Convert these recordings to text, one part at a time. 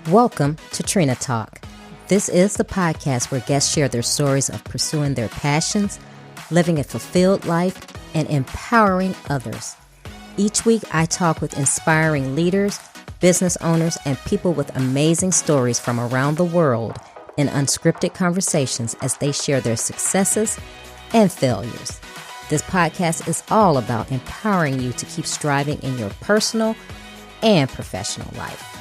Welcome to Trina Talk. This is the podcast where guests share their stories of pursuing their passions, living a fulfilled life, and empowering others. Each week, I talk with inspiring leaders, business owners, and people with amazing stories from around the world in unscripted conversations as they share their successes and failures. This podcast is all about empowering you to keep striving in your personal and professional life.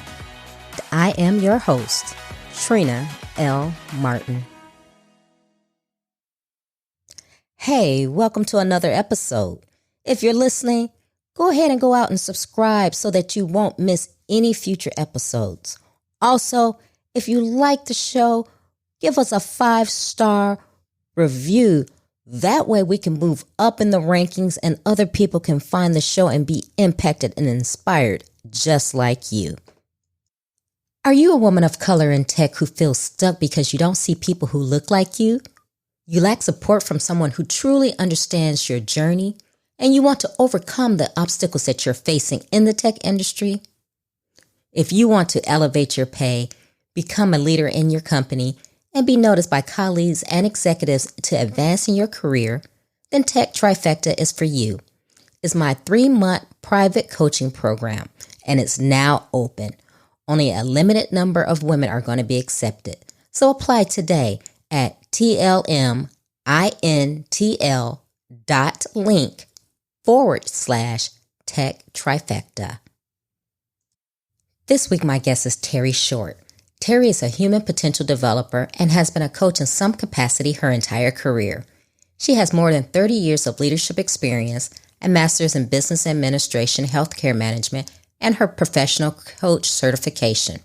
I am your host, Trina L. Martin. Hey, welcome to another episode. If you're listening, go ahead and go out and subscribe so that you won't miss any future episodes. Also, if you like the show, give us a 5-star review. That way we can move up in the rankings and other people can find the show and be impacted and inspired just like you. Are you a woman of color in tech who feels stuck because you don't see people who look like you? You lack support from someone who truly understands your journey, and you want to overcome the obstacles that you're facing in the tech industry? If you want to elevate your pay, become a leader in your company, and be noticed by colleagues and executives to advance in your career, then Tech Trifecta is for you. It's my 3-month private coaching program, and it's now open. Only a limited number of women are going to be accepted. So apply today at tlmintl.link/Tech Trifecta. This week, my guest is Terry Short. Terry is a human potential developer and has been a coach in some capacity her entire career. She has more than 30 years of leadership experience, a master's in business administration, healthcare management, and her professional coach certification.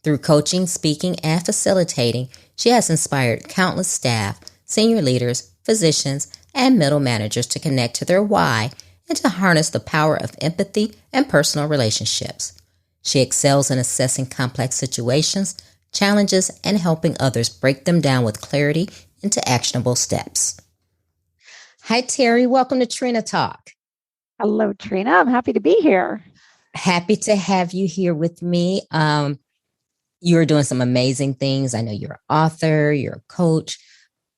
Through coaching, speaking, and facilitating, she has inspired countless staff, senior leaders, physicians, and middle managers to connect to their why and to harness the power of empathy and personal relationships. She excels in assessing complex situations, challenges, and helping others break them down with clarity into actionable steps. Hi, Terry. Welcome to Trina Talk. Hello, Trina. I'm happy to be here. Happy to have you here with me. You're doing some amazing things. I know you're an author, you're a coach,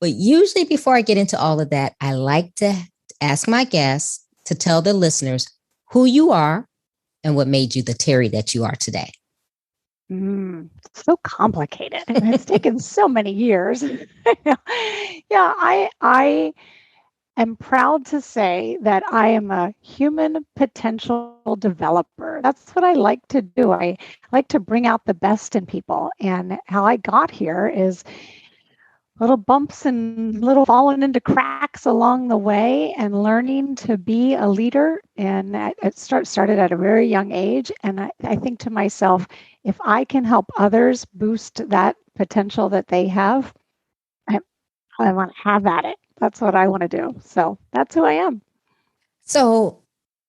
but usually before I get into all of that, I like to ask my guests to tell the listeners who you are and what made you the Terry that you are today. So complicated. It's taken so many years. I am proud to say that I am a human potential developer. That's what I like to do. I like to bring out the best in people. And how I got here is little bumps and little falling into cracks along the way and learning to be a leader. And it started at a very young age. And I think to myself, if I can help others boost that potential that they have, I want to have at it. That's what I want to do. So that's who I am. So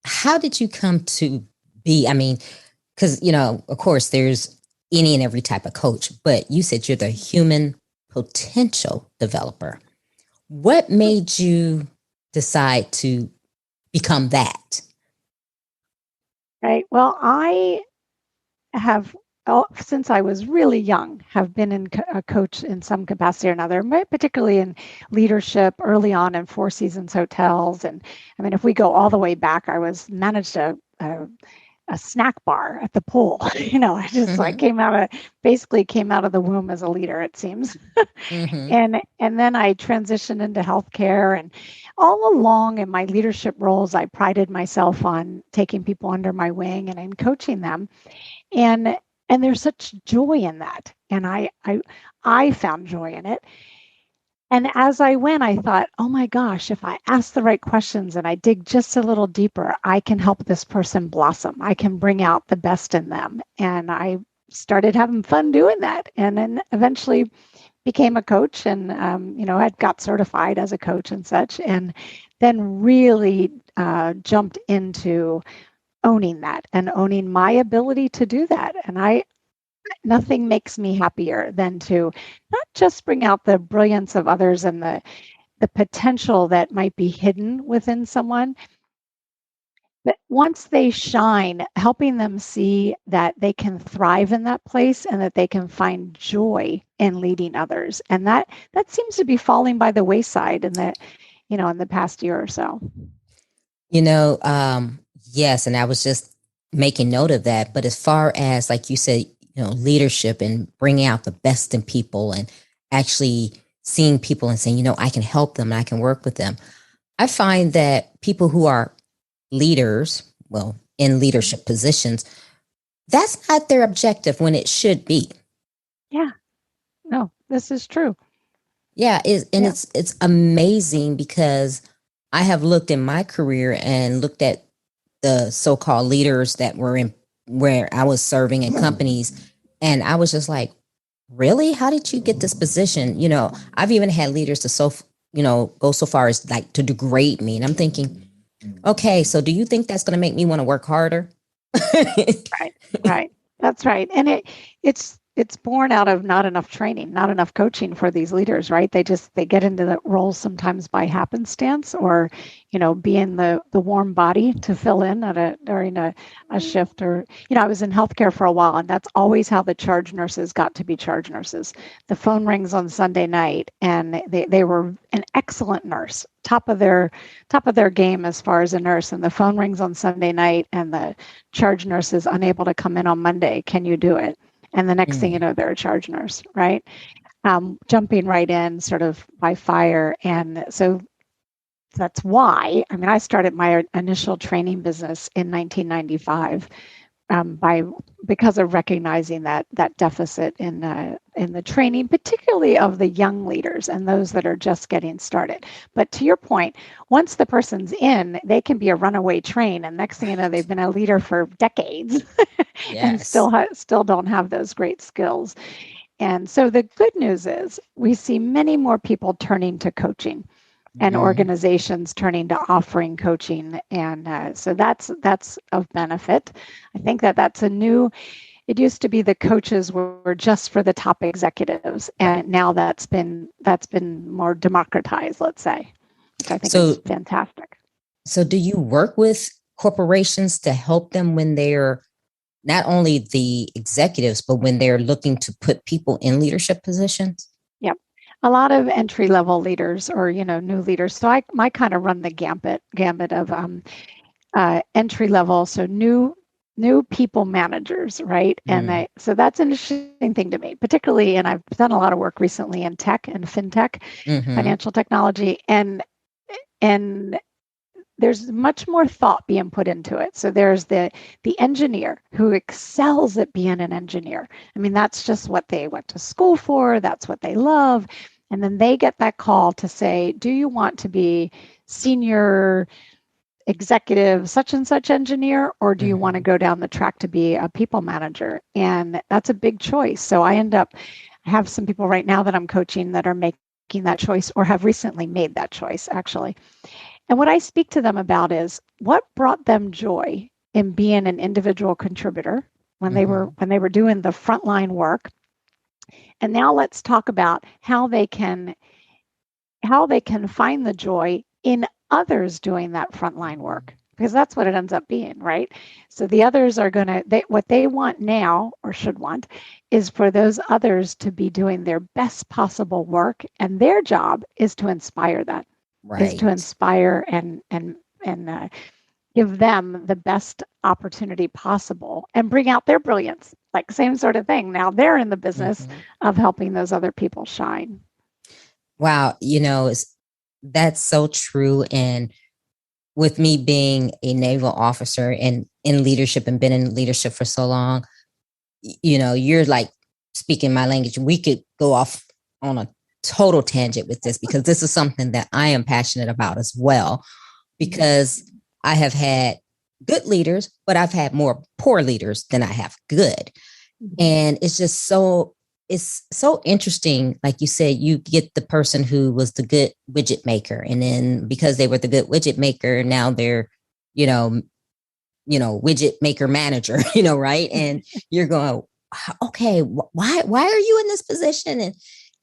how did you come to be? I mean, because, of course, there's any and every type of coach, but you said you're the human potential developer. What made you decide to become that? Right. Well, I have, since I was really young, have been a coach in some capacity or another, particularly in leadership early on in Four Seasons hotels. And I mean, if we go all the way back, I managed a snack bar at the pool. I just came out of the womb as a leader, it seems. And then I transitioned into healthcare, and all along in my leadership roles, I prided myself on taking people under my wing and in coaching them. And there's such joy in that. And I found joy in it. And as I went, I thought, oh my gosh, if I ask the right questions and I dig just a little deeper, I can help this person blossom. I can bring out the best in them. And I started having fun doing that. And then eventually became a coach and, I got certified as a coach and such. And then really jumped into owning that and owning my ability to do that. And nothing makes me happier than to not just bring out the brilliance of others and the potential that might be hidden within someone, But once they shine, helping them see that they can thrive in that place and that they can find joy in leading others. And that seems to be falling by the wayside in the past year or so. You know, yes, and I was just making note of that. But as far as, like you said, leadership and bringing out the best in people and actually seeing people and saying, I can help them and I can work with them. I find that people who are leaders, well, in leadership positions, that's not their objective when it should be. Yeah, no, this is true. Yeah, it's amazing because I have looked in my career and looked at the so-called leaders that were in where I was serving in companies, and I was just like, really? How did you get this position? I've even had leaders go so far as like to degrade me, and I'm thinking, okay, so do you think that's going to make me want to work harder? Right. That's right. And it's born out of not enough training, not enough coaching for these leaders, right? They get into the roles sometimes by happenstance or, being the warm body to fill in during a shift or, I was in healthcare for a while, and that's always how the charge nurses got to be charge nurses. The phone rings on Sunday night and they were an excellent nurse, top of their game as far as a nurse, and the phone rings on Sunday night and the charge nurse is unable to come in on Monday. Can you do it? And the next thing you know, they're a charge nurse, right? Jumping right in sort of by fire. And so that's why, I started my initial training business in 1995 because of recognizing that deficit in the training, particularly of the young leaders and those that are just getting started. But to your point, once the person's in, they can be a runaway train, and next thing you know, they've been a leader for decades, and still don't have those great skills. And so the good news is we see many more people turning to coaching and organizations turning to offering coaching. And so that's of benefit. I think that's it used to be the coaches were just for the top executives, and now that's been more democratized, let's say, which I think is fantastic. So do you work with corporations to help them when they're not only the executives, but when they're looking to put people in leadership positions? Yep. A lot of entry level leaders or, new leaders. So I kind of run the gambit of entry level. So new people managers, right? And so that's an interesting thing to me, particularly, and I've done a lot of work recently in tech and fintech, financial technology, and there's much more thought being put into it. So there's the engineer who excels at being an engineer. That's just what they went to school for. That's what they love. And then they get that call to say, do you want to be senior executive such and such engineer, or do you want to go down the track to be a people manager? And that's a big choice. So I have some people right now that I'm coaching that are making that choice or have recently made that choice, actually. And what I speak to them about is what brought them joy in being an individual contributor when they were doing the frontline work. And now let's talk about how they can find the joy in others doing that frontline work, because that's what it ends up being, right? So the others are what they want now, or should want, is for those others to be doing their best possible work, and their job is to inspire that. Right. Is to inspire and give them the best opportunity possible and bring out their brilliance. Like same sort of thing. Now they're in the business of helping those other people shine. Wow, that's so true. And with me being a naval officer and in leadership and been in leadership for so long, you're like speaking my language. We could go off on a total tangent with this because this is something that I am passionate about as well, because I have had good leaders, but I've had more poor leaders than I have good. And it's so interesting. Like you said, you get the person who was the good widget maker, and then because they were the good widget maker, now they're, widget maker manager, right? And you're going, okay, why are you in this position?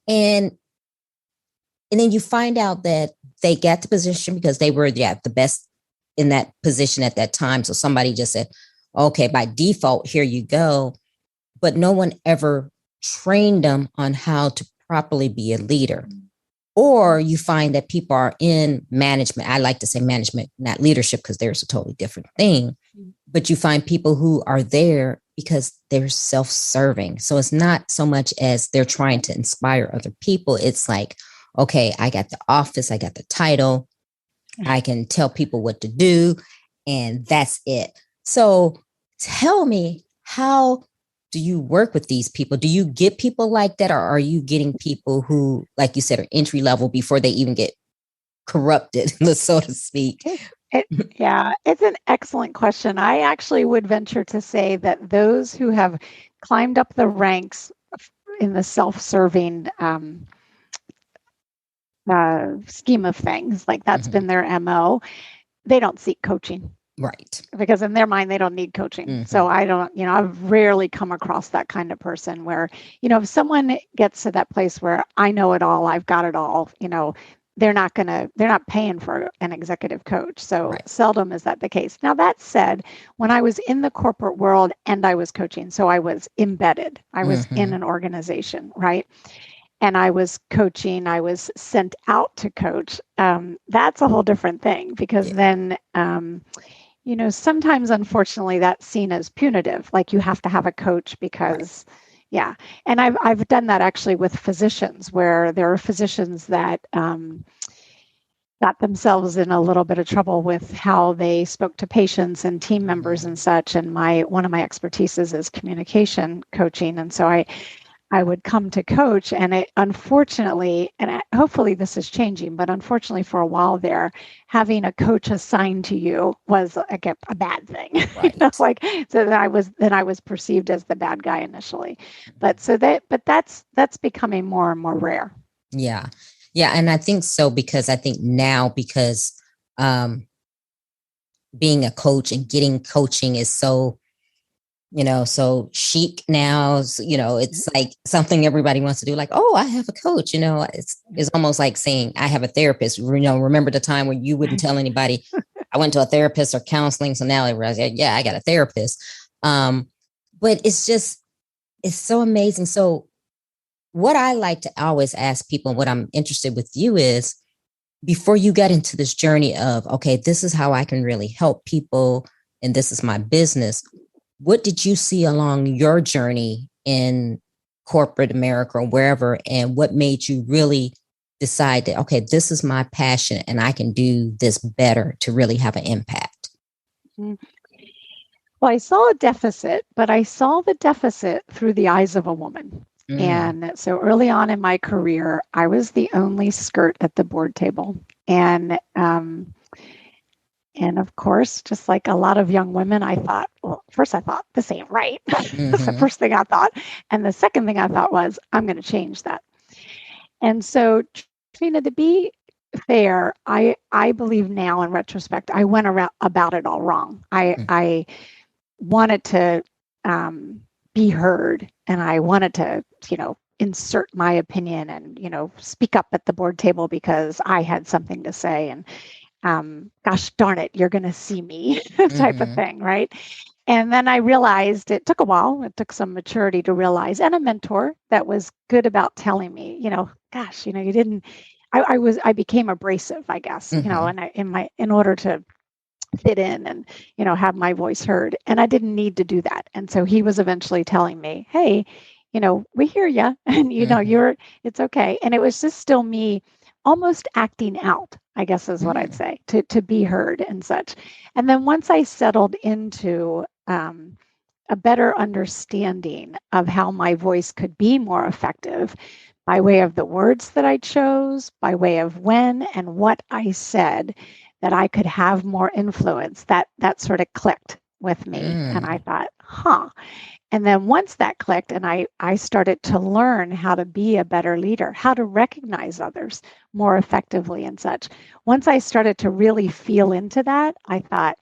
And then you find out that they got the position because they were the best in that position at that time. So somebody just said, okay, by default, here you go. But no one ever trained them on how to properly be a leader. Or you find that people are in management. I like to say management, not leadership, because there's a totally different thing. But you find people who are there because they're self-serving. So it's not so much as they're trying to inspire other people. It's like, okay, I got the office, I got the title, I can tell people what to do, and that's it. So tell me, how do you work with these people? Do you get people like that, or are you getting people who, like you said, are entry level before they even get corrupted, so to speak? It's an excellent question. I actually would venture to say that those who have climbed up the ranks in the self-serving scheme of things, like that's been their MO, they don't seek coaching. Right. Because in their mind, they don't need coaching. So I've rarely come across that kind of person where, if someone gets to that place where I know it all, I've got it all, they're not paying for an executive coach. So seldom is that the case. Now, that said, when I was in the corporate world and I was coaching, so I was embedded, I was in an organization, right? And I was coaching, I was sent out to coach. That's a whole different thing, because then, sometimes, unfortunately, that's seen as punitive, like you have to have a coach because, and I've done that actually with physicians, where there are physicians that got themselves in a little bit of trouble with how they spoke to patients and team members and such. And one of my expertises is communication coaching, and so I would come to coach, and it unfortunately, and hopefully this is changing, but unfortunately for a while there, having a coach assigned to you was like a bad thing. Right. So then I was perceived as the bad guy initially, but that's becoming more and more rare. Yeah. And I think so, because I think now, because being a coach and getting coaching is so, so chic now. It's like something everybody wants to do. Like, oh, I have a coach. It's almost like saying I have a therapist. Remember the time when you wouldn't tell anybody I went to a therapist or counseling. So now everybody's like, yeah, I got a therapist. But it's so amazing. So what I like to always ask people, what I'm interested with you is, before you got into this journey of, okay, this is how I can really help people, and this is my business, what did you see along your journey in corporate America or wherever, and what made you really decide that, okay, this is my passion and I can do this better to really have an impact? Well, I saw a deficit, but I saw the deficit through the eyes of a woman. And so early on in my career, I was the only skirt at the board table. And of course, just like a lot of young women, I thought, first I thought, this ain't right. That's the first thing I thought. And the second thing I thought was, I'm going to change that. And so, Trina, to be fair, I believe now in retrospect, I went about it all wrong. I wanted to be heard, and I wanted to, insert my opinion and, speak up at the board table because I had something to say. And gosh darn it, you're going to see me type of thing, right? And then I realized, it took a while. It took some maturity to realize, and a mentor that was good about telling me, gosh, you didn't. I became abrasive, I guess, and in order to fit in and have my voice heard, and I didn't need to do that. And so he was eventually telling me, hey, we hear you, and it's okay. And it was just still me almost acting out, I guess is what I'd say, to be heard and such. And then once I settled into a better understanding of how my voice could be more effective, by way of the words that I chose, by way of when and what I said, that I could have more influence, that sort of clicked with me. And I thought, And then once that clicked, and I started to learn how to be a better leader, how to recognize others more effectively and such. Once I started to really feel into that, I thought,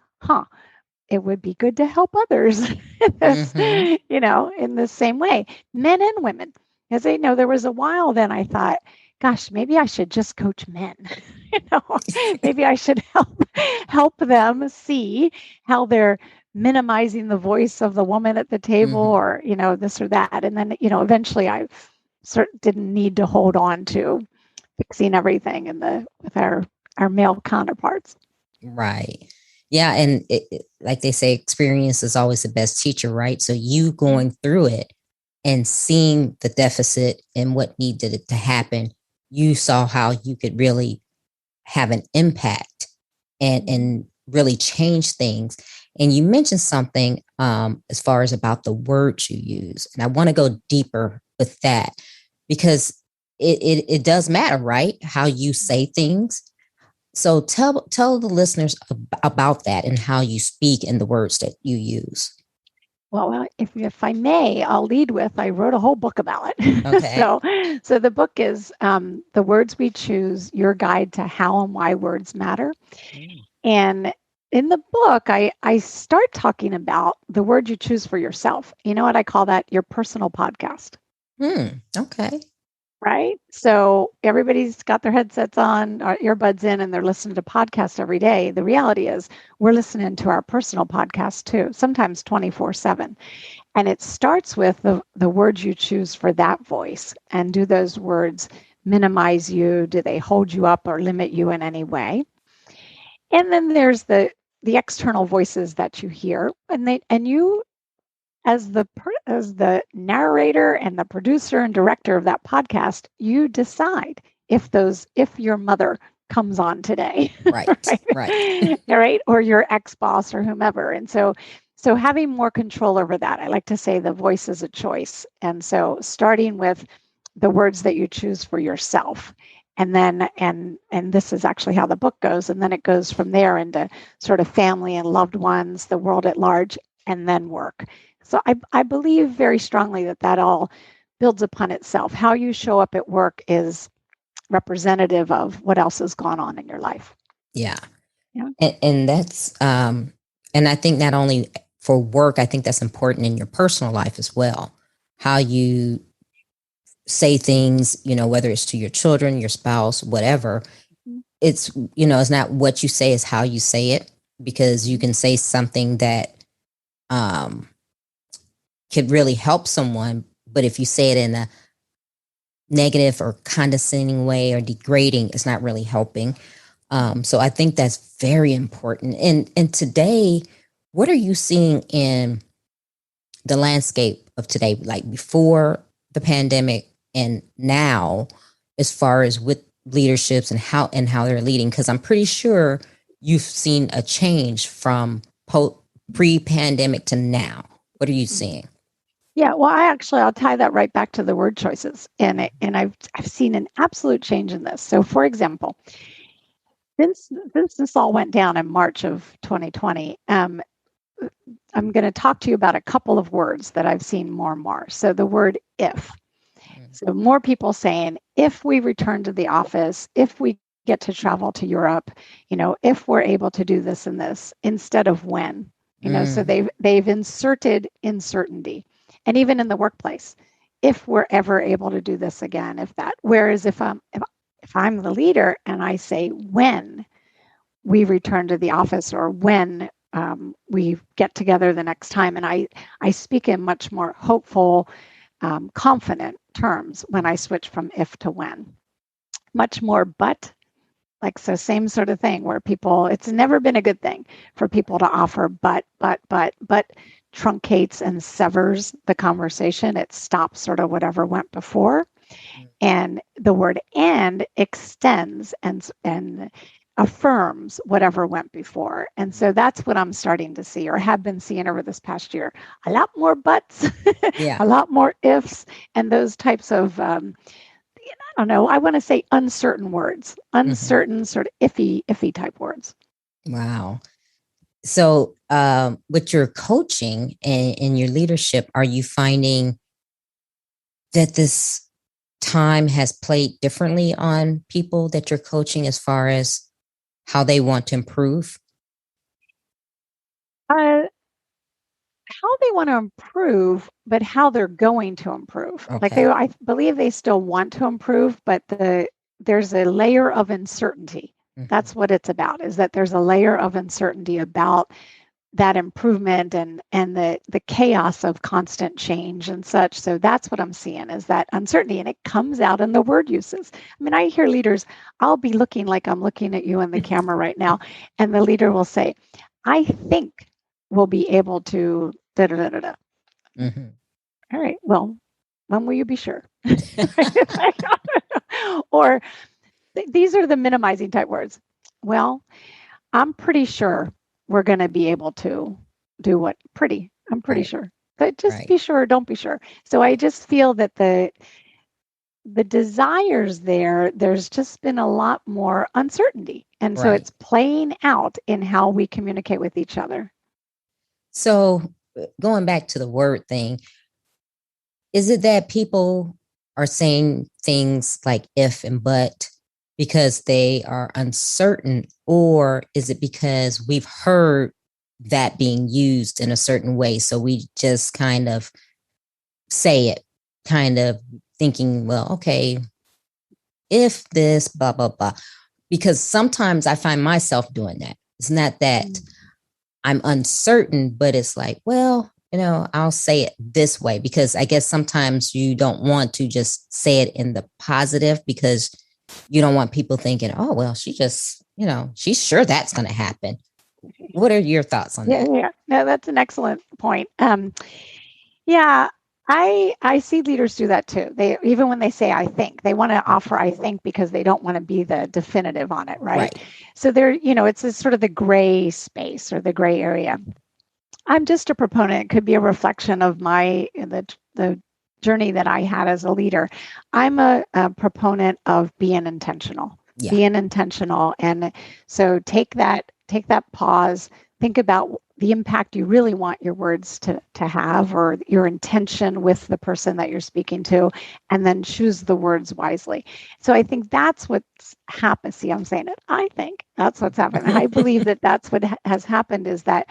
it would be good to help others in this, in the same way, men and women. Because there was a while then I thought, gosh, maybe I should just coach men. Maybe I should help them see how they're minimizing the voice of the woman at the table, or this or that. And then eventually I didn't need to hold on to fixing everything with our male counterparts. Right. Yeah. And like they say, experience is always the best teacher, right? So you going through it and seeing the deficit and what needed to happen, you saw how you could really have an impact and really change things. And you mentioned something as far as about the words you use. And I want to go deeper with that because it does matter, right? How you say things. So tell the listeners about that and how you speak and the words that you use. Well, if I may, I'll lead with I wrote a whole book about it. Okay. So the book is The Words We Choose: Your Guide to How and Why Words Matter. And in the book, I start talking about the word you choose for yourself. You know what I call that? Your personal podcast. Okay. Right. So everybody's got their headsets on, or earbuds in, and they're listening to podcasts every day. The reality is we're listening to our personal podcast too, sometimes 24/7. And it starts with the words you choose for that voice. And do those words minimize you? Do they hold you up or limit you in any way? And then there's the external voices that you hear, and you as the narrator and the producer and director of that podcast, you decide if your mother comes on today, Right. all right, or your ex-boss or whomever. And so having more control over that. I like to say the voice is a choice. And so starting with the words that you choose for yourself, and then and this is actually how the book goes, and then it goes from there into sort of family and loved ones, the world at large, and then work. So I believe very strongly that all builds upon itself. How you show up at work is representative of what else has gone on in your life. Yeah. Yeah. And that's and I think not only for work, I think that's important in your personal life as well. How you say things, whether it's to your children, your spouse, whatever. It's it's not what you say, is how you say it, because you can say something that um could really help someone, but if you say it in a negative or condescending way or degrading, it's not really helping. So I think that's very important. And today, what are you seeing in the landscape of today, like before the pandemic and now, as far as with leaderships and how they're leading? Because I'm pretty sure you've seen a change from pre-pandemic to now. What are you seeing? Yeah, well, I'll tie that right back to the word choices, and I've seen an absolute change in this. So, for example, since this all went down in March of 2020, I'm going to talk to you about a couple of words that I've seen more and more. So, the word if. So, more people saying, if we return to the office, if we get to travel to Europe, if we're able to do this and this, instead of when. So they've inserted uncertainty. And even in the workplace, if we're ever able to do this again, if that. Whereas if I'm the leader and I say when we return to the office, or when we get together the next time, and I speak in much more hopeful, confident terms when I switch from if to when. Much more but. Like, so same sort of thing where it's never been a good thing for people to offer but truncates and severs the conversation. It stops sort of whatever went before. And the word and extends and affirms whatever went before. And so that's what I'm starting to see, or have been seeing over this past year. A lot more buts, a lot more ifs, and those types of I don't know, I want to say uncertain words, uncertain, sort of iffy type words. Wow. So, with your coaching and your leadership, are you finding that this time has played differently on people that you're coaching as far as how they want to improve? how they want to improve, but how they're going to improve. Like Okay. I believe they still want to improve, but there's a layer of uncertainty. Mhm. That's what it's about, is that there's a layer of uncertainty about that improvement and the chaos of constant change and such. So that's what I'm seeing, is that uncertainty, and it comes out in the word uses. I mean, I hear leaders, I'll be looking like I'm looking at you in the camera right now, and the leader will say, I think we'll be able to da da da da da. Mhm. All right, well, when will you be sure? Or these are the minimizing type words. Well, I'm pretty sure we're going to be able to do what pretty. I'm pretty Right. sure. But just Right. be sure, don't be sure. So I just feel that the desires there's just been a lot more uncertainty. And so Right. it's playing out in how we communicate with each other. So going back to the word thing, is it that people are saying things like if and but because they are uncertain, or is it because we've heard that being used in a certain way? So we just kind of say it, kind of thinking, well, okay, if this, blah, blah, blah. Because sometimes I find myself doing that. It's not that Mm. I'm uncertain, but it's like, well, I'll say it this way because I guess sometimes you don't want to just say it in the positive because you don't want people thinking, oh, well, she just, she's sure that's going to happen. What are your thoughts on Yeah, that? yeah. No, that's an excellent point. Yeah, I see leaders do that too. They, even when they say I think, they want to offer I think because they don't want to be the definitive on it, right? Right. So they're, it's a sort of the gray space or the gray area. I'm just a proponent. It could be a reflection of the journey that I had as a leader. I'm a proponent of being intentional. Yeah. Being intentional, and so take that pause. Think about the impact you really want your words to have, or your intention with the person that you're speaking to, and then choose the words wisely. So I think that's what's happened. See, I'm saying it. I think that's what's happened. I believe that that's what has happened, is that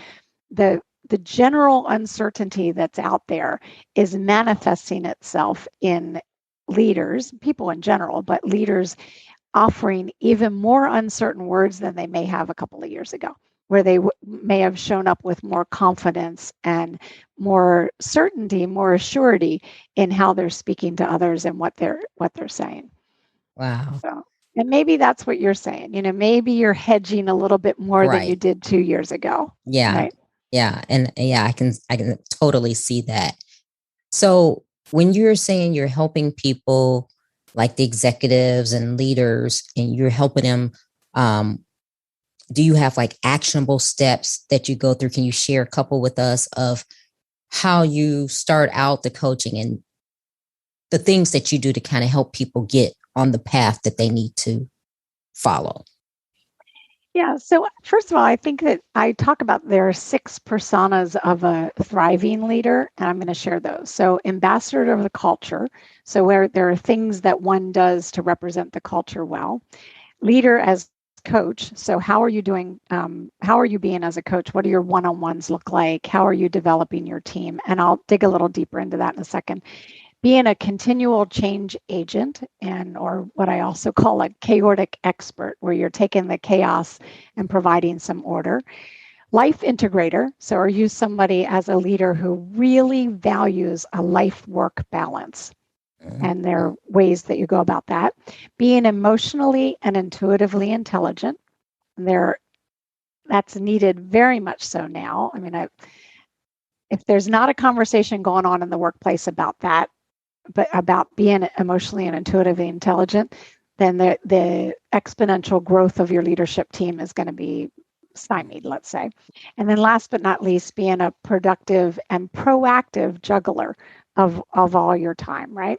the general uncertainty that's out there is manifesting itself in leaders, people in general, but leaders offering even more uncertain words than they may have a couple of years ago, where they may have shown up with more confidence and more certainty, more assurity in how they're speaking to others and what they're saying. Wow. So, and maybe that's what you're saying. Maybe you're hedging a little bit more than you Right. did 2 years ago, Yeah. right? Yeah. And yeah, I can totally see that. So when you're saying you're helping people like the executives and leaders and you're helping them, um, do you have like actionable steps that you go through? Can you share a couple with us of how you start out the coaching and the things that you do to kind of help people get on the path that they need to follow? Yeah. So, first of all, I think that I talk about there are 6 personas of a thriving leader, and I'm going to share those. So, ambassador of the culture. So, where there are things that one does to represent the culture well. Leader as coach. So, how are you doing? How are you being as a coach? What do your one on ones look like? How are you developing your team? And I'll dig a little deeper into that in a second. Being a continual change agent, and or what I also call a chaotic expert, where you're taking the chaos and providing some order. Life integrator. So are you somebody as a leader who really values a life work balance? And there are ways that you go about that. Being emotionally and intuitively intelligent. And that's needed very much so now. I mean, if there's not a conversation going on in the workplace about that, but about being emotionally and intuitively intelligent, then the exponential growth of your leadership team is going to be stymied, let's say. And then last but not least, being a productive and proactive juggler of all your time, right?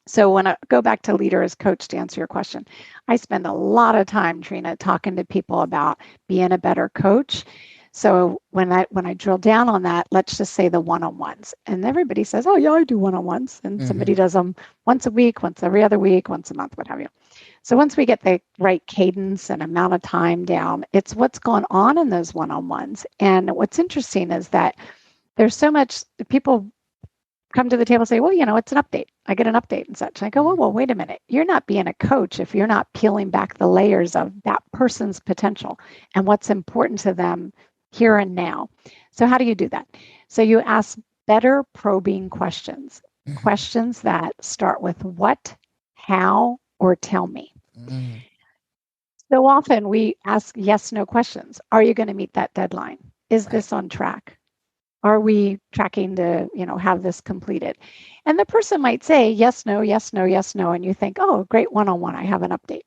So when I go back to leader as coach to answer your question, I spend a lot of time, Trina, talking to people about being a better coach. So when I drill down on that, let's just say the one-on-ones. And everybody says, "Oh yeah, I do one-on-ones." And somebody Mm-hmm. does them once a week, once every other week, once a month, what have you. So once we get the right cadence and amount of time down, it's what's going on in those one-on-ones. And what's interesting is that there's so much people come to the table and say, well, it's an update. I get an update and such. And I go, well, wait a minute. You're not being a coach if you're not peeling back the layers of that person's potential and what's important to them here and now. So how do you do that? So you ask better probing questions, questions that start with what, how, or tell me. So often we ask yes, no questions. Are you going to meet that deadline? Is this on track? Are we tracking to, have this completed? And the person might say yes, no, yes, no, yes, no. And you think, oh, great one-on-one. I have an update.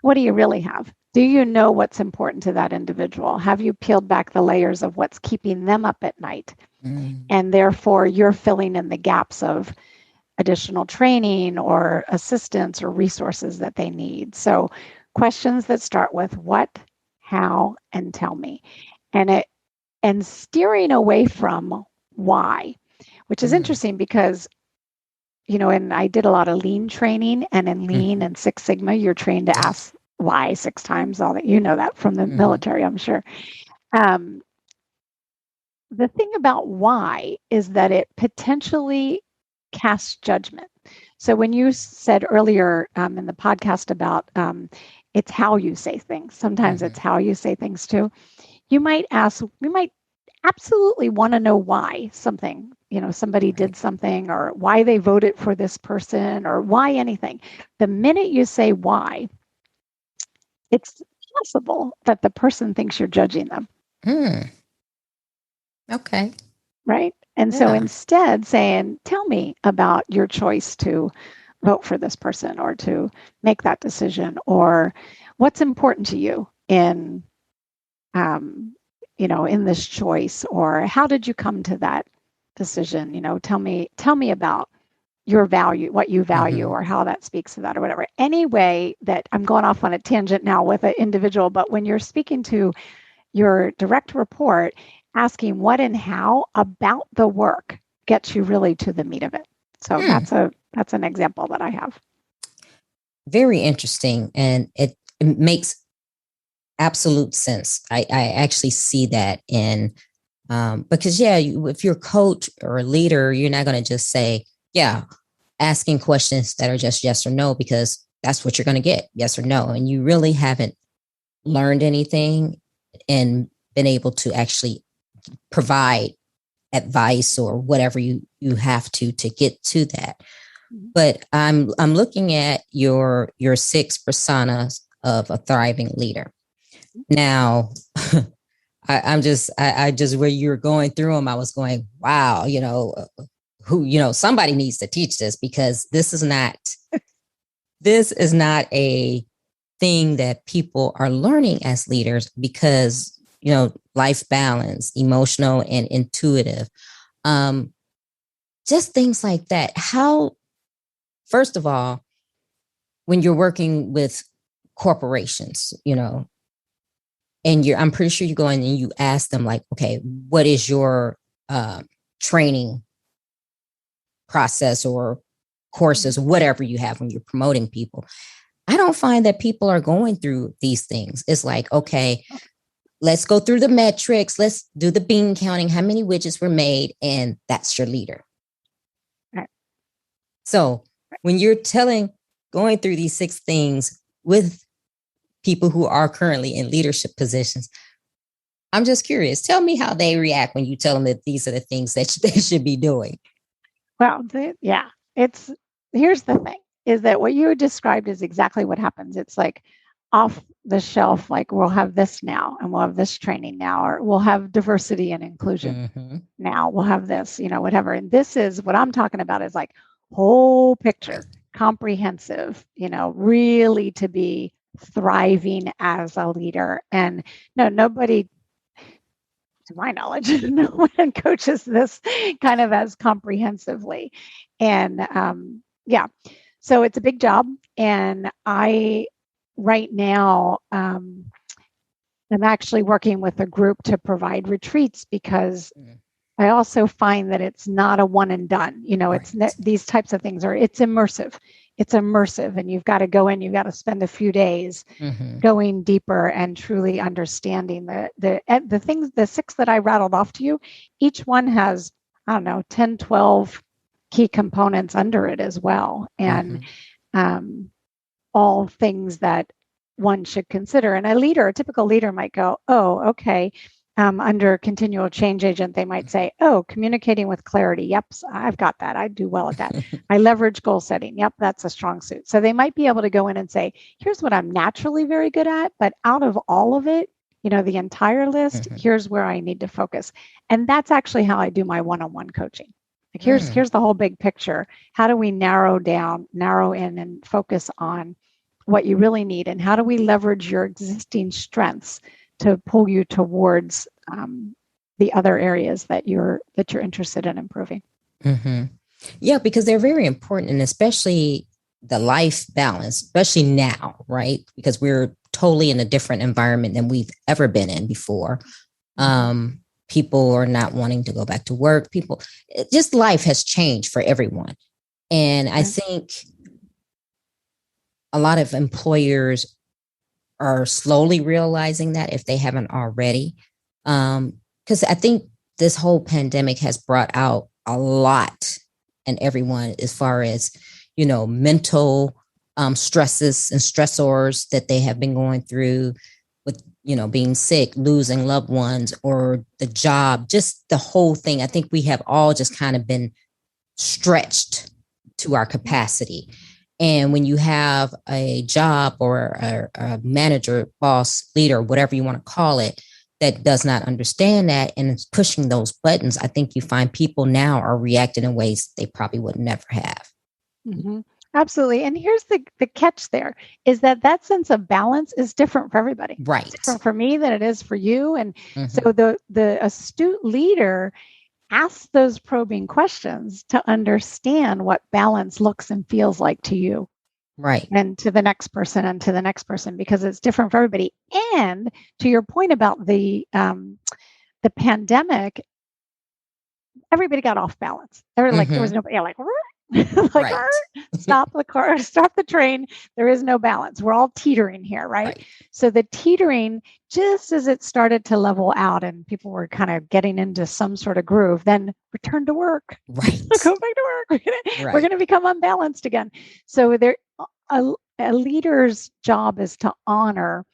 What do you really have? Do you know what's important to that individual? Have you peeled back the layers of what's keeping them up at night? And therefore, you're filling in the gaps of additional training or assistance or resources that they need. So questions that start with what, how, and tell me. And steering away from why, which is interesting because, and I did a lot of lean training, and in lean and Six Sigma, you're trained to ask why 6 times, all that, that from the military, I'm sure. The thing about why is that it potentially casts judgment. So when you said earlier in the podcast about it's how you say things, sometimes it's how you say things too. We might absolutely want to know why something, somebody did something, or why they voted for this person, or why anything. The minute you say why, it's possible that the person thinks you're judging them. Okay. Right? And so instead saying, tell me about your choice to vote for this person or to make that decision, or what's important to you in in this choice, or how did you come to that decision? Tell me about your value, what you value, or how that speaks to that, or whatever. Anyway, that I'm going off on a tangent now with an individual, but when you're speaking to your direct report, asking what and how about the work gets you really to the meat of it. So that's an example that I have. Very interesting, and it makes absolute sense. I actually see that in because if you're a coach or a leader, you're not going to just say asking questions that are just yes or no, because that's what you're going to get, yes or no, and you really haven't learned anything and been able to actually provide advice or whatever you have to get to that. But I'm looking at your 6 personas of a thriving leader. Now, I just where you're going through them, I was going, wow, somebody needs to teach this, because this is not a thing that people are learning as leaders, because, life balance, emotional and intuitive, just things like that. How, first of all, when you're working with corporations, and I'm pretty sure you go in and you ask them, like, okay, what is your training process or courses, whatever you have when you're promoting people. I don't find that people are going through these things. It's like, okay, let's go through the metrics. Let's do the bean counting, how many widgets were made, and that's your leader. Right. So when you're going through these 6 things with people who are currently in leadership positions, I'm just curious. Tell me how they react when you tell them that these are the things that they should be doing. Well, here's the thing, is that what you described is exactly what happens. It's like off the shelf, like we'll have this now, and we'll have this training now, or we'll have diversity and inclusion now, we'll have this, whatever. And this is what I'm talking about, is like whole picture, comprehensive, really to be thriving as a leader. And nobody, to my knowledge, no one coaches this kind of as comprehensively. And so it's a big job. And I, right now, I'm actually working with a group to provide retreats, because I also find that it's not a one and done. It's these types of things it's immersive. it's immersive, and you've got to go in, you've got to spend a few days going deeper and truly understanding the things, the 6 that I rattled off to you. Each one has, I don't know, 10, 12 key components under it as well. And all things that one should consider. And a typical leader might go, oh, okay. Under continual change agent, they might say, oh, communicating with clarity. Yep, I've got that. I do well at that. I leverage goal setting. Yep, that's a strong suit. So they might be able to go in and say, here's what I'm naturally very good at, but out of all of it, the entire list, here's where I need to focus. And that's actually how I do my one-on-one coaching. Like here's the whole big picture. How do we narrow in and focus on what you really need? And how do we leverage your existing strengths to pull you towards the other areas that you're interested in improving? Yeah, because they're very important, and especially the life balance, especially now, right? Because we're totally in a different environment than we've ever been in before. People are not wanting to go back to work. Just life has changed for everyone. And I think a lot of employers are slowly realizing that, if they haven't already. Because I think this whole pandemic has brought out a lot in everyone as far as, mental stresses and stressors that they have been going through with, being sick, losing loved ones, or the job, just the whole thing. I think we have all just kind of been stretched to our capacity. And when you have a job or a manager, boss, leader, whatever you want to call it, that does not understand that and is pushing those buttons, I think you find people now are reacting in ways they probably would never have. Absolutely. And here's the catch there, is that sense of balance is different for everybody. Right. It's different for me than it is for you. And so the astute leader asks those probing questions to understand what balance looks and feels like to you. Right. And to the next person and to the next person, because it's different for everybody. And to your point about the pandemic, everybody got off balance. They were like, there was nobody like, like, stop the car, stop the train. There is no balance. We're all teetering here, right? So the teetering, just as it started to level out and people were kind of getting into some sort of groove, then return to work. Right. Go back to work. We're going to become unbalanced again. So a leader's job is to honor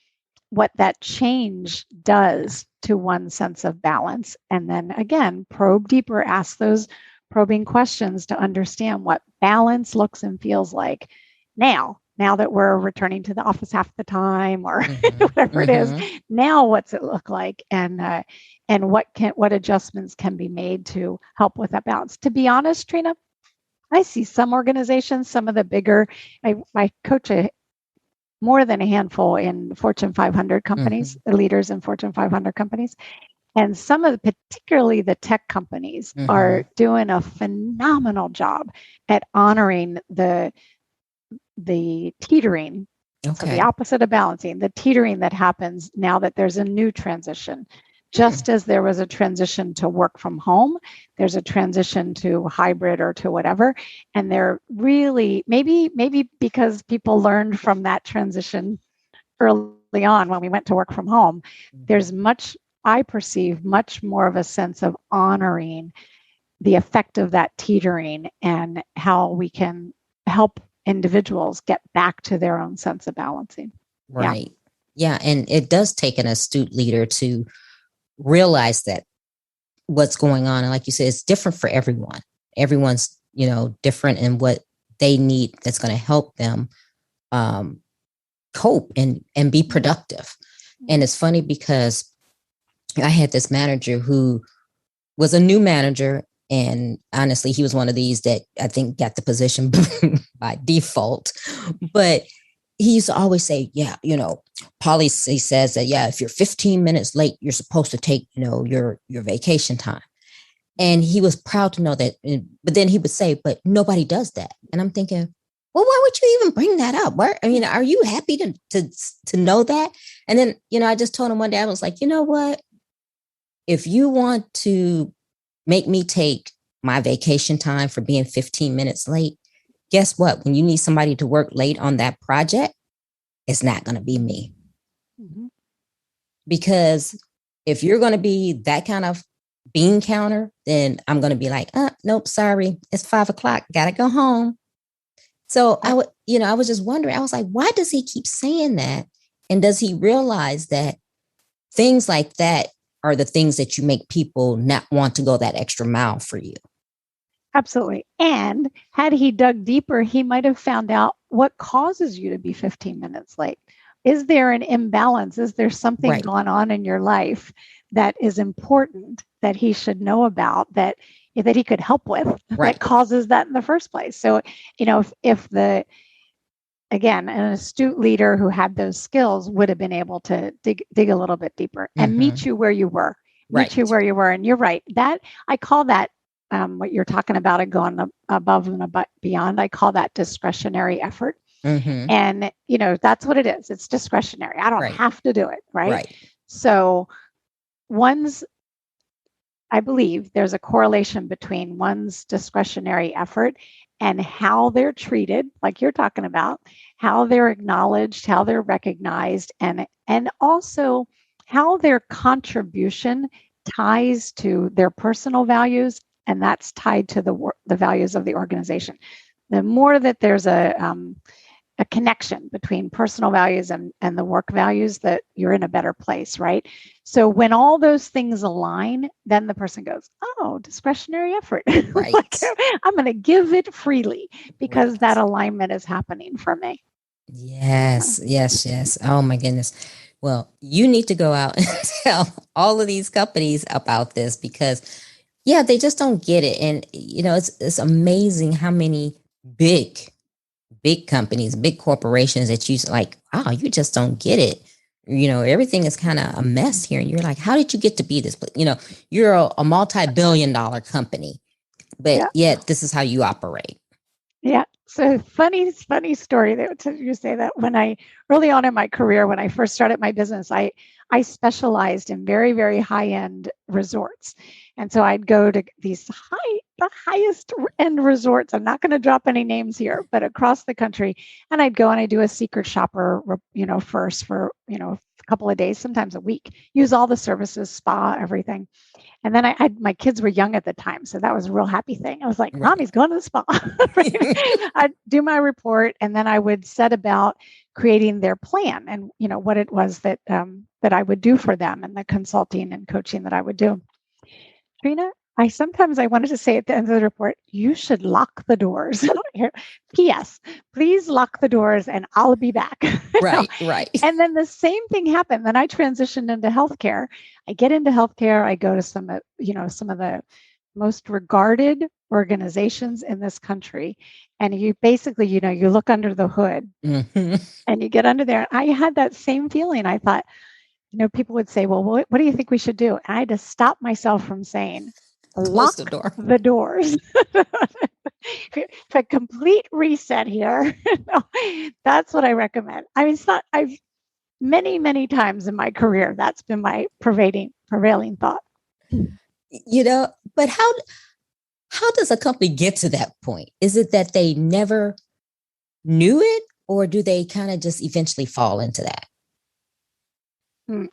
what that change does to one's sense of balance. And then again, probe deeper, ask those probing questions to understand what balance looks and feels like now that we're returning to the office half the time, or whatever it is. Now, what's it look like? And what adjustments can be made to help with that balance? To be honest, Trina, I see some organizations, some of the bigger, I coach more than a handful in Fortune 500 companies, leaders in Fortune 500 companies. And some of particularly the tech companies are doing a phenomenal job at honoring the teetering. So the opposite of balancing, the teetering that happens now that there's a new transition. Just as there was a transition to work from home, there's a transition to hybrid or to whatever. And they're really, maybe because people learned from that transition early on when we went to work from home, there's I perceive much more of a sense of honoring the effect of that teetering and how we can help individuals get back to their own sense of balancing. Right. Yeah. And it does take an astute leader to realize that what's going on. And like you said, it's different for everyone. Everyone's, different in what they need that's going to help them cope and be productive. And it's funny because I had this manager who was a new manager. And honestly, he was one of these that I think got the position by default. But he used to always say, policy says that, if you're 15 minutes late, you're supposed to take, your vacation time. And he was proud to know that. But then he would say, but nobody does that. And I'm thinking, well, why would you even bring that up? Are you happy to know that? And then, I just told him one day, I was like, you know what? If you want to make me take my vacation time for being 15 minutes late, guess what? When you need somebody to work late on that project, it's not going to be me. Mm-hmm. Because if you're going to be that kind of bean counter, then I'm going to be like, nope, sorry, it's 5:00. Gotta go home. So I would, I was just wondering, I was like, why does he keep saying that? And does he realize that things like that are the things that you make people not want to go that extra mile for you? Absolutely. And had he dug deeper, he might have found out what causes you to be 15 minutes late. Is there an imbalance? Is there something going on in your life that is important that he should know about, that he could help with, that causes that in the first place? So, if again, an astute leader who had those skills would have been able to dig a little bit deeper and meet you where you were. And you're right. That I call that what you're talking about, and going above and beyond. I call that discretionary effort. Mm-hmm. And, that's what it is. It's discretionary. I don't have to do it. Right. So I believe there's a correlation between one's discretionary effort and how they're treated, like you're talking about, how they're acknowledged, how they're recognized, and also how their contribution ties to their personal values, and that's tied to the values of the organization. The more that there's a connection between personal values and the work values, that you're in a better place, right? So when all those things align, then the person goes, oh, discretionary effort. Right. Like, I'm going to give it freely because that alignment is happening for me. Yes. Oh my goodness. Well, you need to go out and tell all of these companies about this, because they just don't get it. And, it's amazing how many big companies, big corporations that you like, wow, you just don't get it. Everything is kind of a mess here. And you're like, how did you get to be this? But, you're a multi-billion-dollar company, but yet this is how you operate. Yeah. So funny story that you say that. Early on in my career, when I first started my business, I specialized in very, very high-end resorts. And so I'd go to the highest end resorts. I'm not going to drop any names here, but across the country. And I'd go and I'd do a secret shopper, first for, a couple of days, sometimes a week, use all the services, spa, everything. And then my kids were young at the time, so that was a real happy thing. I was like, Mommy's going to the spa. I'd do my report, and then I would set about creating their plan and, what it was that I would do for them, and the consulting and coaching that I would do. Trina, I wanted to say at the end of the report, you should lock the doors. P.S. Please lock the doors and I'll be back. Right. And then the same thing happened. Then I transitioned into healthcare. I get into healthcare. I go to some of the most regarded organizations in this country. And you basically, you look under the hood and you get under there. I had that same feeling. I thought, people would say, well, what do you think we should do? And I had to stop myself from saying, lock the doors. A complete reset here. That's what I recommend. I mean, I've many, many times in my career, that's been my prevailing thought. But how does a company get to that point? Is it that they never knew it, or do they kind of just eventually fall into that? I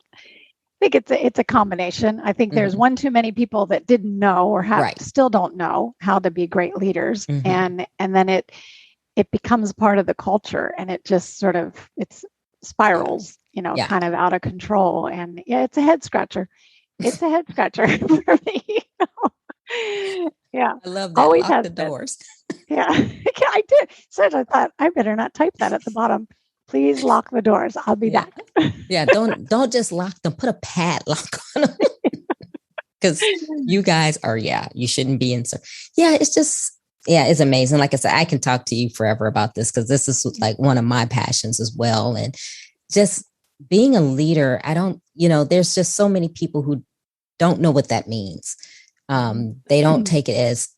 think it's a combination. I think there's one too many people that didn't know or still don't know how to be great leaders, and then it becomes part of the culture, and it just sort of spirals, kind of out of control, and it's a head scratcher. It's a head scratcher for me. Yeah, I love that. Always lock the doors. Yeah, I did. So I thought I better not type that at the bottom. Please lock the doors. I'll be back. Yeah, don't just lock them. Put a padlock on them, because you guys are. You shouldn't be in. It's just. It's amazing. Like I said, I can talk to you forever about this, because this is like one of my passions as well. And just being a leader, there's just so many people who don't know what that means. They don't take it as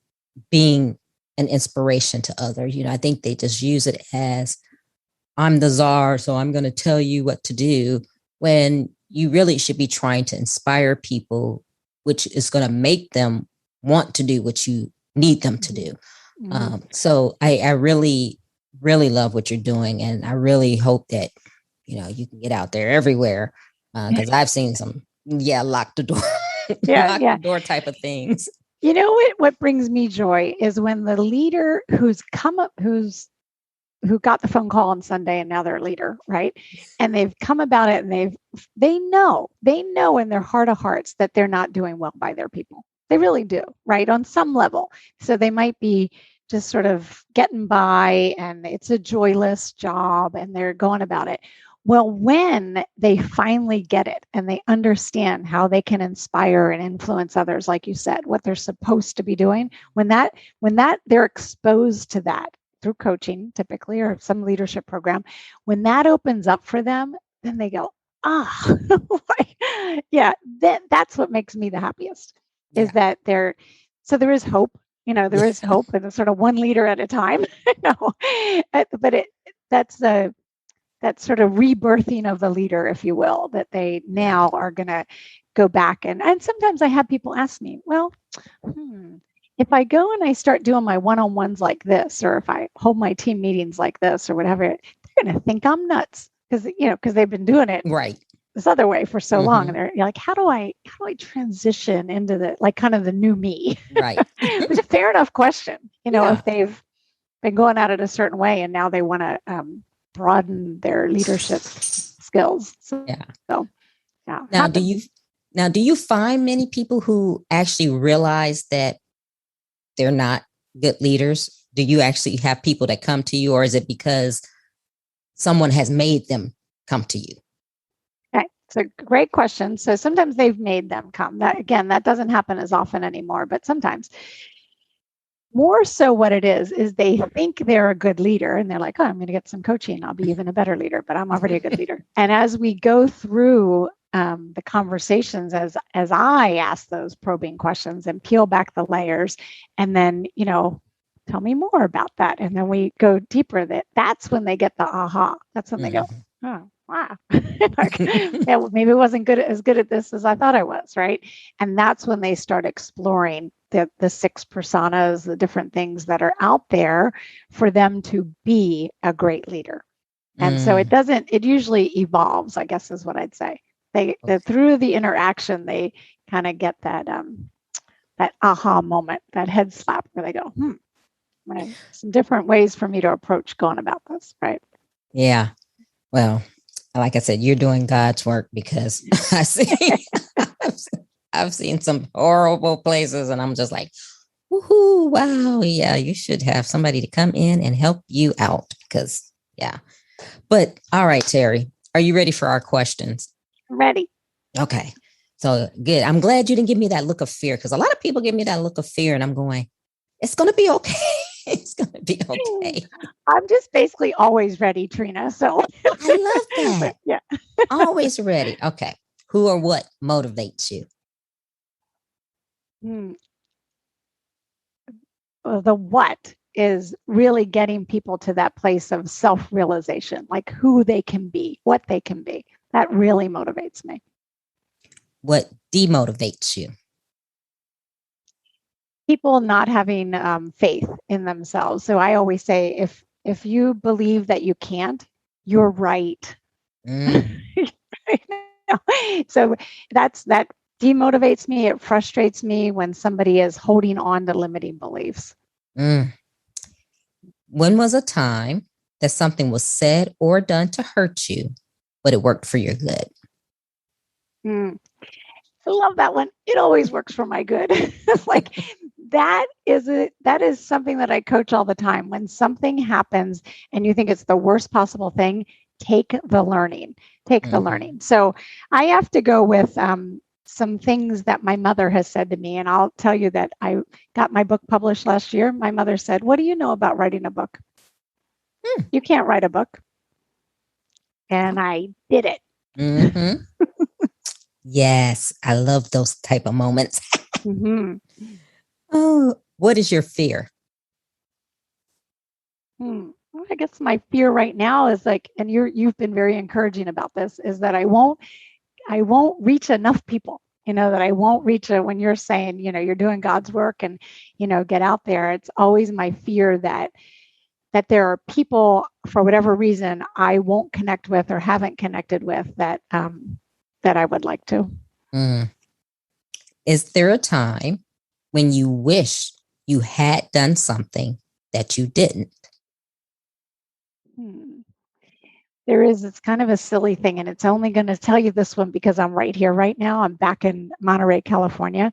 being an inspiration to others. I think they just use it as, I'm the czar, so I'm going to tell you what to do, when you really should be trying to inspire people, which is going to make them want to do what you need them to do. So I really, really love what you're doing. And I really hope that, you can get out there everywhere. Because I've seen some, lock the door, lock the door type of things. You know what brings me joy is when the leader who's come up, who got the phone call on Sunday and now they're a leader, right? And they've come about it and they know in their heart of hearts that they're not doing well by their people. They really do, right? On some level. So they might be just sort of getting by and it's a joyless job and they're going about it. Well, when they finally get it and they understand how they can inspire and influence others, like you said, what they're supposed to be doing, when they're exposed to that through coaching typically or some leadership program, when that opens up for them, then they go, that's what makes me the happiest is that there is hope, there is hope and it's sort of one leader at a time, but that sort of rebirthing of the leader, if you will, that they now are going to go back. And sometimes I have people ask me, well, if I go and I start doing my one-on-ones like this, or if I hold my team meetings like this or whatever, they're going to think I'm nuts because they've been doing it this other way for so long. And you're like, how do I transition into the, like, kind of the new me? Right. It's a fair enough question, if they've been going at it a certain way and now they want to, broaden their leadership skills. Now, do you find many people who actually realize that they're not good leaders? Do you actually have people that come to you, or is it because someone has made them come to you? Okay, it's a great question. So sometimes they've made them come. That doesn't happen as often anymore, but sometimes. More so what it is they think they're a good leader and they're like, I'm going to get some coaching. I'll be even a better leader, but I'm already a good leader. And as we go through the conversations, as I ask those probing questions and peel back the layers and then, tell me more about that. And then we go deeper. That's when they get the aha. That's when they go, oh, wow. Maybe it wasn't as good at this as I thought I was, right? And that's when they start exploring the 6 personas, the different things that are out there for them to be a great leader. And so it usually evolves, I guess is what I'd say. Through the interaction, they kind of get that aha moment, that head slap where they go, some different ways for me to approach going about this, right? Yeah. Well, like I said, you're doing God's work because I've seen some horrible places and I'm just like, woohoo, wow. Yeah, you should have somebody to come in and help you out because, But all right, Terry, are you ready for our questions? Ready. Okay. So good. I'm glad you didn't give me that look of fear because a lot of people give me that look of fear and I'm going, it's going to be okay. It's going to be okay. I'm just basically always ready, Trina. So I love that. Yeah. Always ready. Okay. Who or what motivates you? Well, the what is really getting people to that place of self-realization, like who they can be, what they can be. That really motivates me. What demotivates you? People not having faith in themselves. So I always say, if you believe that you can't, you're right. So that demotivates me. It frustrates me when somebody is holding on to limiting beliefs. When was a time that something was said or done to hurt you, but it worked for your good? I love that one. It always works for my good. Like that is something that I coach all the time. When something happens and you think it's the worst possible thing, take the learning. The learning. So I have to go with some things that my mother has said to me. And I'll tell you that I got my book published last year. My mother said, what do you know about writing a book? You can't write a book. And I did it. Yes, I love those type of moments. Oh, what is your fear? Well, I guess my fear right now is like, and you've been very encouraging about this, is that I won't reach enough people. that I won't reach it when you're saying, you're doing God's work and, get out there. It's always my fear that there are people, for whatever reason, I won't connect with or haven't connected with that I would like to. Is there a time when you wish you had done something that you didn't? There is. It's kind of a silly thing, and it's only going to tell you this one because I'm right here right now. I'm back in Monterey, California.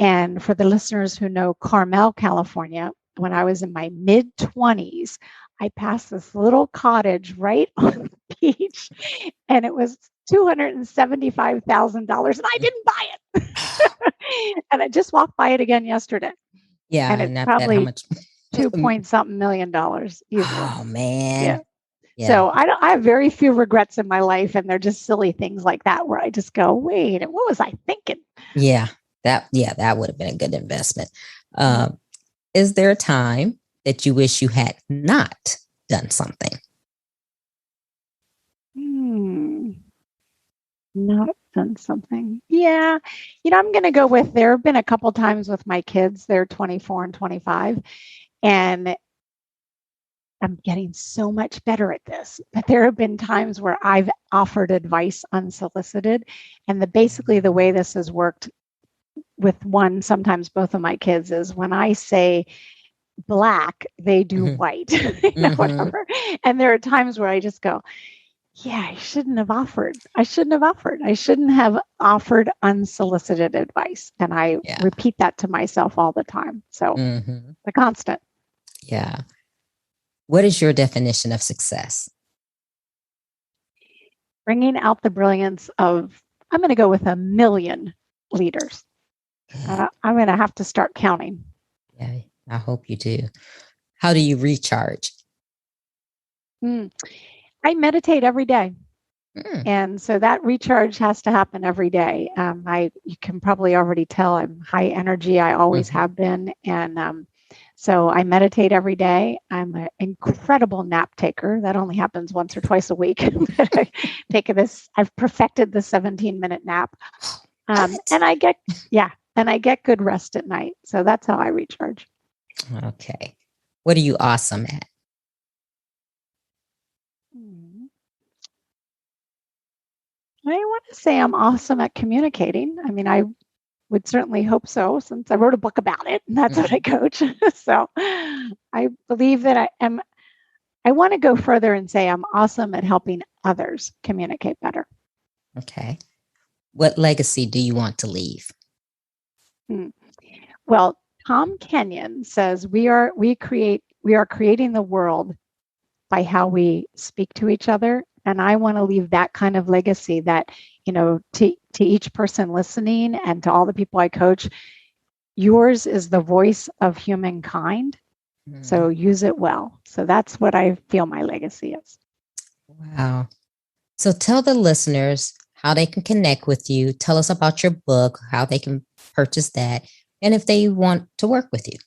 And for the listeners who know Carmel, California, when I was in my mid-20s, I passed this little cottage right on the beach, and it was $275,000, and I didn't buy it. And I just walked by it again yesterday. Yeah, and it's probably how much? 2-point-something million dollars. Oh man. Yeah. So I have very few regrets in my life, and they're just silly things like that where I just go, wait, what was I thinking? Yeah, that would have been a good investment. Is there a time that you wish you had not done something? Not done something. Yeah. I'm going to go with, there have been a couple times with my kids, they're 24 and 25, and I'm getting so much better at this, but there have been times where I've offered advice unsolicited. And basically the way this has worked with one, sometimes both of my kids, is when I say black, they do white, whatever. And there are times where I just go, yeah, I shouldn't have offered. I shouldn't have offered unsolicited advice. And I repeat that to myself all the time. So the constant. Yeah. What is your definition of success? Bringing out the brilliance of, I'm going to go with 1 million leaders. I'm going to have to start counting. Yeah, I hope you do. How do you recharge? I meditate every day. And so that recharge has to happen every day. You can probably already tell I'm high energy. I always have been. And so I meditate every day. I'm an incredible nap taker. That only happens once or twice a week. I've perfected the 17-minute nap. And I get good rest at night. So that's how I recharge. Okay. What are you awesome at? I want to say I'm awesome at communicating. I mean, I would certainly hope so, since I wrote a book about it, and that's what I coach. So I believe that I want to go further and say I'm awesome at helping others communicate better. Okay. What legacy do you want to leave? Well, Tom Kenyon says we are creating the world by how we speak to each other. And I want to leave that kind of legacy that, to each person listening and to all the people I coach, yours is the voice of humankind. So use it well. So that's what I feel my legacy is. Wow. So tell the listeners how they can connect with you. Tell us about your book, how they can purchase that, and if they want to work with you.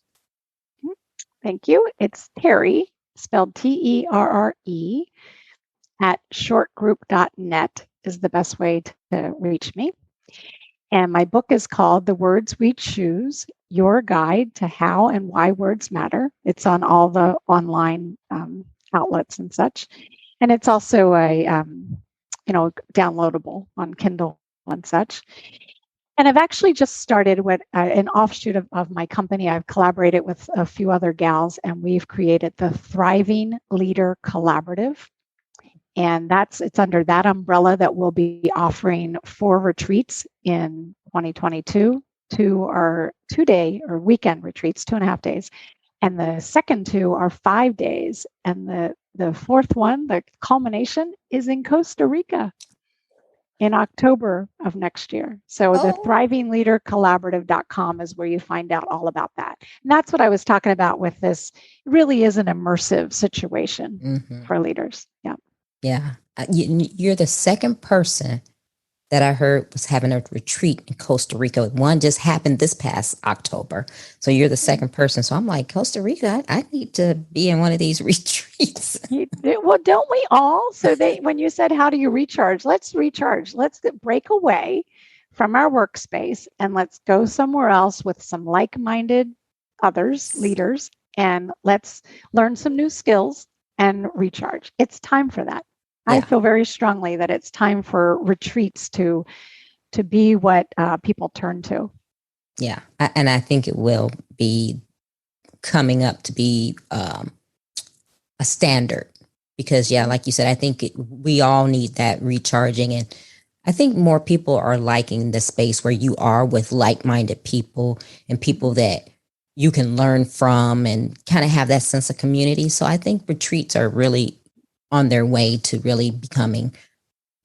Thank you. It's Terre, spelled Terre, at shortgroup.net is the best way to reach me. And my book is called The Words We Choose, Your Guide to How and Why Words Matter. It's on all the online outlets and such. And it's also a, downloadable on Kindle and such. And I've actually just started with an offshoot of my company. I've collaborated with a few other gals, and we've created the Thriving Leader Collaborative. And it's under that umbrella that we'll be offering 4 retreats in 2022. 2 are 2-day or weekend retreats, 2.5 days. And the second 2 are 5 days. And the fourth one, the culmination, is in Costa Rica in October of next year. So the thrivingleadercollaborative.com is where you find out all about that. And that's what I was talking about with this. It really is an immersive situation for leaders. Yeah. Yeah. You're the second person that I heard was having a retreat in Costa Rica. One just happened this past October. So you're the second person. So I'm like, Costa Rica, I need to be in one of these retreats. Well, don't we all? So when you said, how do you recharge? Let's recharge. Let's break away from our workspace and let's go somewhere else with some like-minded others, leaders, and let's learn some new skills and recharge. It's time for that. Yeah. I feel very strongly that it's time for retreats to be what people turn to. Yeah. And I think it will be coming up to be a standard because, yeah, like you said, I think we all need that recharging. And I think more people are liking the space where you are with like-minded people and people that you can learn from and kind of have that sense of community. So I think retreats are really on their way to really becoming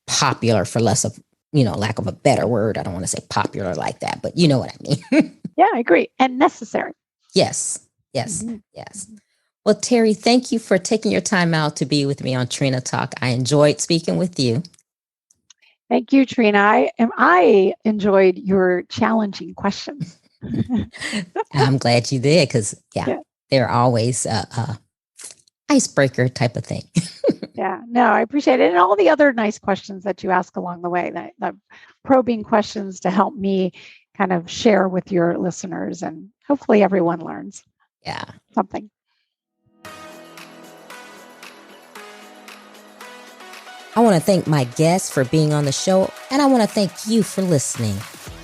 popular, for less of, lack of a better word. I don't want to say popular like that, but you know what I mean. Yeah, I agree. And necessary. Yes. Yes. Well, Terry, thank you for taking your time out to be with me on Trina Talk. I enjoyed speaking with you. Thank you, Trina. I enjoyed your challenging questions. I'm glad you did because, they're always a icebreaker type of thing. Yeah, no, I appreciate it. And all the other nice questions that you ask along the way, the probing questions to help me kind of share with your listeners, and hopefully everyone learns something. I want to thank my guests for being on the show, and I want to thank you for listening.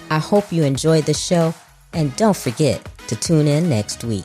I hope you enjoyed the show, and don't forget to tune in next week.